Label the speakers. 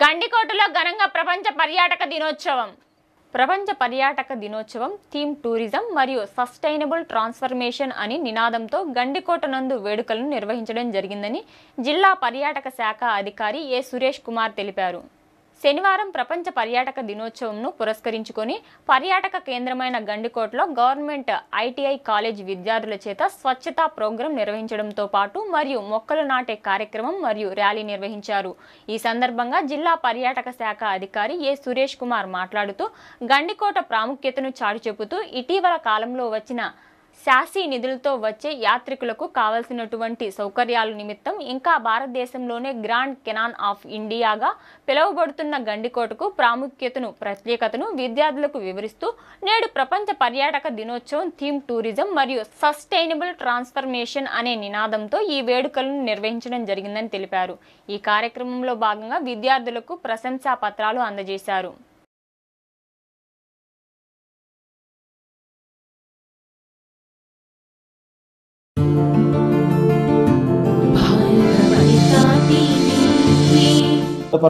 Speaker 1: గండికోటలో ఘనంగా ప్రపంచ పర్యాటక దినోత్సవం థీమ్ టూరిజం మరియు సస్టైనబుల్ ట్రాన్స్ఫర్మేషన్ అని నినాదంతో గండికోట నందు వేడుకలను నిర్వహించడం జరిగిందని జిల్లా పర్యాటక శాఖ అధికారి ఏ సురేష్ కుమార్ తెలిపారు. శనివారం ప్రపంచ పర్యాటక దినోత్సవంను పురస్కరించుకొని పర్యాటక కేంద్రమైన గండికోటలో గవర్నమెంట్ ఐటీఐ కాలేజ్ విద్యార్థుల చేత స్వచ్ఛతా ప్రోగ్రాం నిర్వహించడంతో పాటు మరియు మొక్కలు నాటే కార్యక్రమం మరియు ర్యాలీ నిర్వహించారు. ఈ సందర్భంగా జిల్లా పర్యాటక శాఖ అధికారి ఏ సురేష్ కుమార్ మాట్లాడుతూ గండికోట ప్రాముఖ్యతను చాటి చెబుతూ ఇటీవల కాలంలో వచ్చిన శాసీ నిధులతో వచ్చే యాత్రికులకు కావాల్సినటువంటి సౌకర్యాల నిమిత్తం ఇంకా భారతదేశంలోనే గ్రాండ్ కెనాన్ ఆఫ్ ఇండియాగా పిలువబడుతున్న గండికోటకు ప్రత్యేకతను విద్యార్థులకు వివరిస్తూ నేడు ప్రపంచ పర్యాటక దినోత్సవం థీమ్ టూరిజం మరియు సస్టైనబుల్ ట్రాన్స్ఫర్మేషన్ అనే నినాదంతో ఈ వేడుకలను నిర్వహించడం జరిగిందని తెలిపారు. ఈ కార్యక్రమంలో భాగంగా విద్యార్థులకు ప్రశంసా పత్రాలు అందజేశారు.